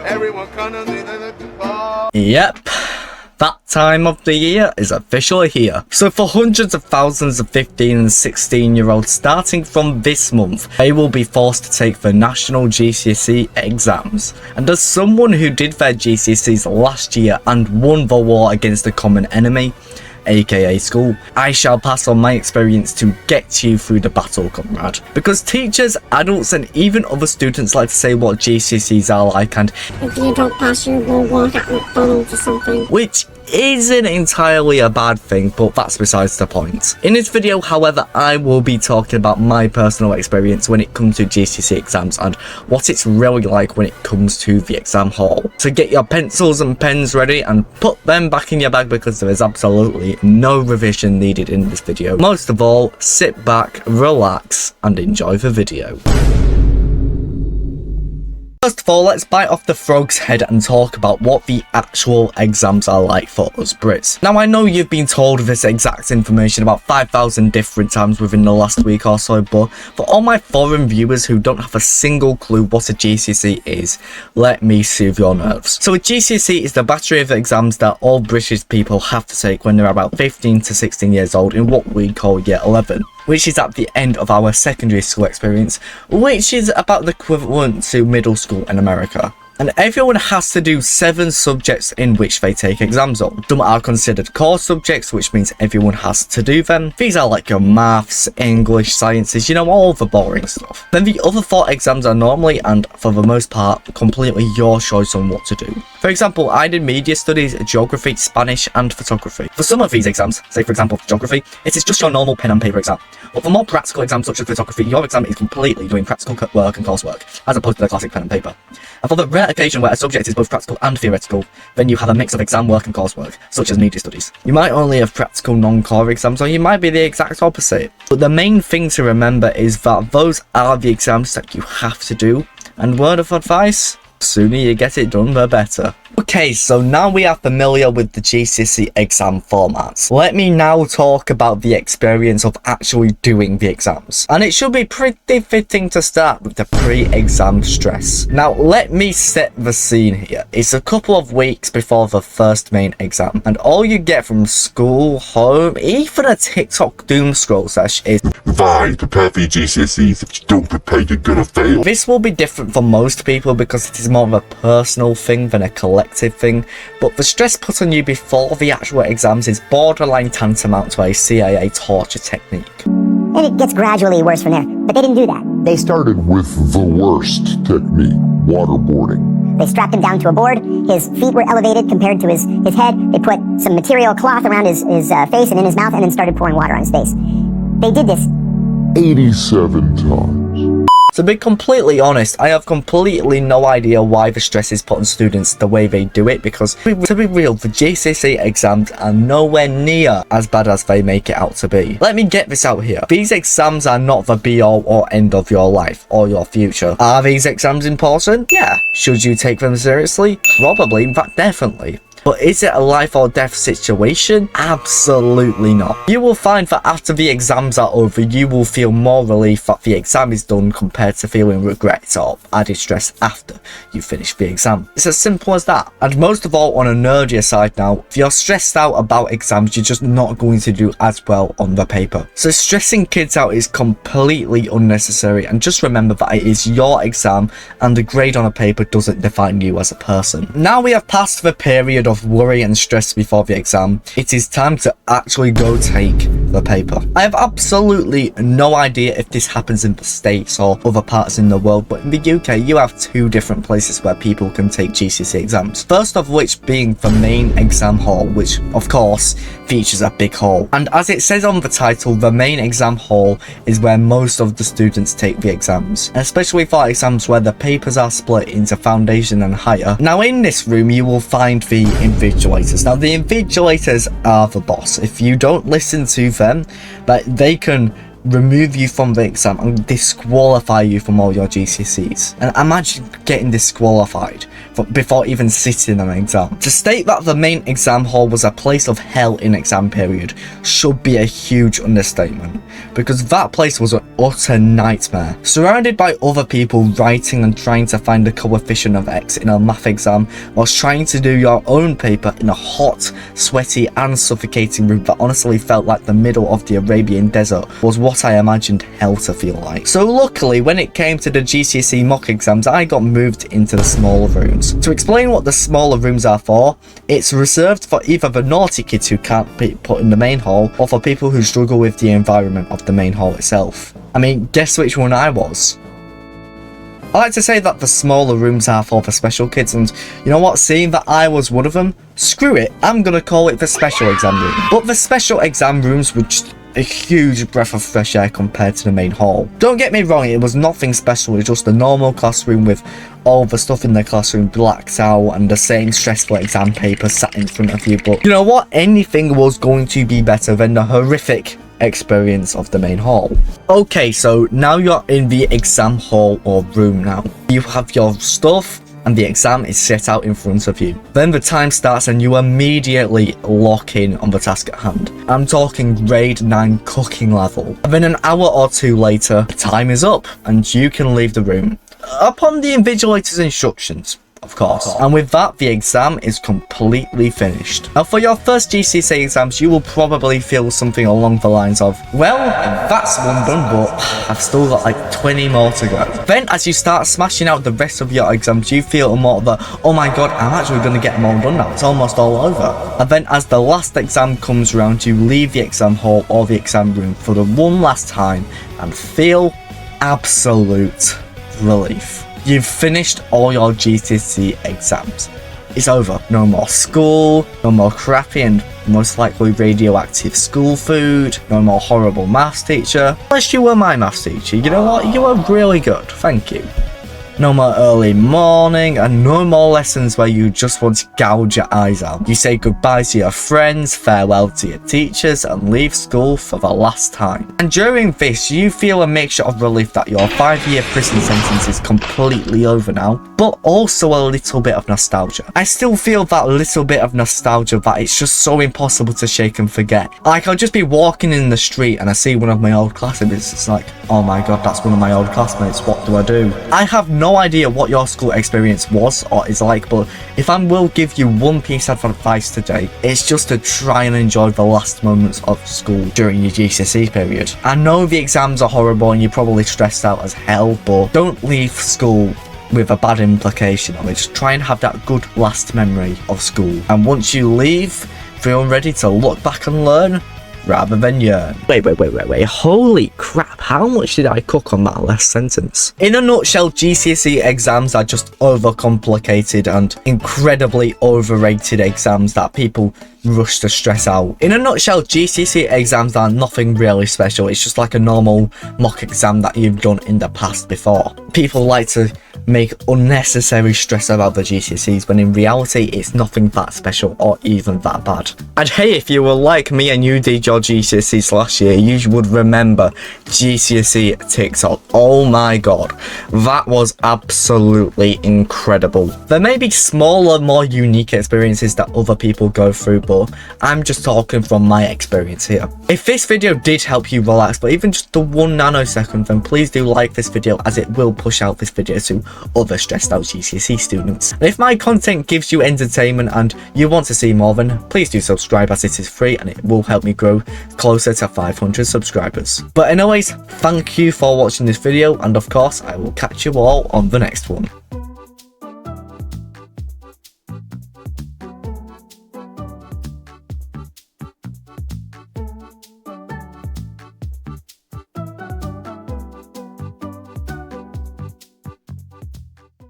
Everyone Yep. That time of the year is officially here. So for hundreds of thousands of 15 and 16-year-olds starting from this month, they will be forced to take the national GCSE exams. And as someone who did their GCSEs last year and won the war against the common enemy, aka school, I shall pass on my experience to get you through the battle, comrade. Because teachers, adults and even other students like to say what GCSEs are like, and if you don't pass, you will work at McDonald's or something. Which isn't entirely a bad thing, but that's besides the point. In this video, however, I will be talking about my personal experience when it comes to GCSE exams and what it's really like when it comes to the exam hall. So get your pencils and pens ready and put them back in your bag because there is absolutely no revision needed in this video. Most of all, sit back, relax and enjoy the video. First of all, let's bite off the frog's head and talk about what the actual exams are like for us Brits. Now, I know you've been told this exact information about 5,000 different times within the last week or so, but for all my foreign viewers who don't have a single clue what a GCSE is, let me soothe your nerves. So a GCSE is the battery of exams that all British people have to take when they're about 15 to 16 years old in what we call year 11. Which is at the end of our secondary school experience, which is about the equivalent to middle school in America. And everyone has to do 7 subjects in which they take exams on. Some are considered core subjects, which means everyone has to do them. These are like your maths, English, sciences, you know, all the boring stuff. Then the other 4 exams are normally, and for the most part, completely your choice on what to do. For example, I did media studies, geography, Spanish, and photography. For some of these exams, say for example geography, it is just your normal pen and paper exam. But for more practical exams such as photography, your exam is completely doing practical work and coursework, as opposed to the classic pen and paper. And for the rare occasion where a subject is both practical and theoretical, then you have a mix of exam work and coursework, such as media studies. You might only have practical non-core exams, or you might be the exact opposite. But the main thing to remember is that those are the exams that you have to do, and word of advice, the sooner you get it done, the better. Okay, so now we are familiar with the GCSE exam formats. Let me now talk about the experience of actually doing the exams. And it should be pretty fitting to start with the pre-exam stress. Now, let me set the scene here. It's a couple of weeks before the first main exam, and all you get from school, home, even a TikTok doom scroll sesh is Fine, prepare for your GCSEs. If you don't prepare, you're gonna fail. This will be different for most people because it is more of a personal thing than a collective thing, but the stress put on you before the actual exams is borderline tantamount to a CIA torture technique. And it gets gradually worse from there, but they didn't do that. They started with the worst technique, waterboarding. They strapped him down to a board, his feet were elevated compared to his head, they put some material cloth around his face and in his mouth, and then started pouring water on his face. They did this 87 times. To be completely honest, I have completely no idea why the stress is put on students the way they do it, because to be real, the GCSE exams are nowhere near as bad as they make it out to be. Let me get this out here. These exams are not the be-all or end of your life or your future. Are these exams important? Yeah. Should you take them seriously? Probably, in fact definitely. But is it a life or death situation? Absolutely not. You will find that after the exams are over, you will feel more relief that the exam is done compared to feeling regret or added stress after you finish the exam. It's as simple as that. And most of all, on a nerdier side now, if you're stressed out about exams, you're just not going to do as well on the paper. So stressing kids out is completely unnecessary, and just remember that it is your exam and the grade on a paper doesn't define you as a person. Now we have passed the period of worry and stress before the exam, it is time to actually go take the paper. I have absolutely no idea if this happens in the States or other parts in the world, but in the UK you have 2 different places where people can take GCSE exams. First of which being the main exam hall, which of course features a big hall. And as it says on the title, the main exam hall is where most of the students take the exams, especially for exams where the papers are split into foundation and higher. Now in this room you will find the invigilators. Now the invigilators are the boss. If you don't listen to them, but they can remove you from the exam and disqualify you from all your GCSEs. And imagine getting disqualified before even sitting an exam. To state that the main exam hall was a place of hell in exam period should be a huge understatement, because that place was an utter nightmare. Surrounded by other people writing and trying to find the coefficient of X in a math exam whilst trying to do your own paper in a hot, sweaty and suffocating room that honestly felt like the middle of the Arabian desert was what I imagined hell to feel like. So luckily, when it came to the GCSE mock exams, I got moved into the smaller rooms. To explain what the smaller rooms are for, it's reserved for either the naughty kids who can't be put in the main hall, or for people who struggle with the environment of the main hall itself. I mean, guess which one I was? I like to say that the smaller rooms are for the special kids, and you know what, seeing that I was one of them, screw it, I'm gonna call it the special exam room. But the special exam rooms were just a huge breath of fresh air compared to the main hall. Don't get me wrong, it was nothing special, it was just a normal classroom with all the stuff in the classroom blacked out and the same stressful exam paper sat in front of you, but you know what, anything was going to be better than the horrific experience of the main hall. Okay, so now you're in the exam hall or room now. You have your stuff and the exam is set out in front of you. Then the time starts and you immediately lock in on the task at hand. I'm talking grade 9 cooking level. And then an hour or two later, time is up and you can leave the room upon the invigilator's instructions, of course. And with that, the exam is completely finished. Now for your first GCSE exams, you will probably feel something along the lines of, well, that's one done, but I've still got like 20 more to go. Then as you start smashing out the rest of your exams, you feel more that, oh my god, I'm actually going to get them all done now, it's almost all over. And then as the last exam comes around, you leave the exam hall or the exam room for the one last time and feel absolute relief. You've finished all your GCSE exams. It's over. No more school, no more crappy and most likely radioactive school food, no more horrible maths teacher. Unless you were my maths teacher, you know what? You were really good. Thank you. No more early morning and no more lessons where you just want to gouge your eyes out. You say goodbye to your friends, farewell to your teachers and leave school for the last time. And during this, you feel a mixture of relief that your 5-year prison sentence is completely over now, but also a little bit of nostalgia. I still feel that little bit of nostalgia that it's just so impossible to shake and forget. Like, I'll just be walking in the street and I see one of my old classmates. It's like, oh my god, that's one of my old classmates. What do I do? I have no idea what your school experience was or is like, but if I will give you one piece of advice today, it's just to try and enjoy the last moments of school during your GCSE period. I know the exams are horrible and you're probably stressed out as hell, but don't leave school with a bad implication of it. Just try and have that good last memory of school, and once you leave, feel ready to look back and learn rather than yearn. Wait, holy crap, how much did I cook on that last sentence? In a nutshell, GCSE exams are just overcomplicated and incredibly overrated exams that people rush to stress out. In a nutshell, GCSE exams are nothing really special, it's just like a normal mock exam that you've done in the past before. People like to make unnecessary stress about the GCSEs when in reality it's nothing that special or even that bad. And hey, if you were like me and you did your GCSEs last year, you would remember GCSE TikTok. Oh my god, that was absolutely incredible. There may be smaller, more unique experiences that other people go through, but I'm just talking from my experience here. If this video did help you relax, but even just the 1 nanosecond, then please do like this video, as it will push out this video to other stressed out GCSE students. And if my content gives you entertainment and you want to see more, then please do subscribe, as it is free and it will help me grow closer to 500 subscribers. But anyways, thank you for watching this video, and of course I will catch you all on the next one.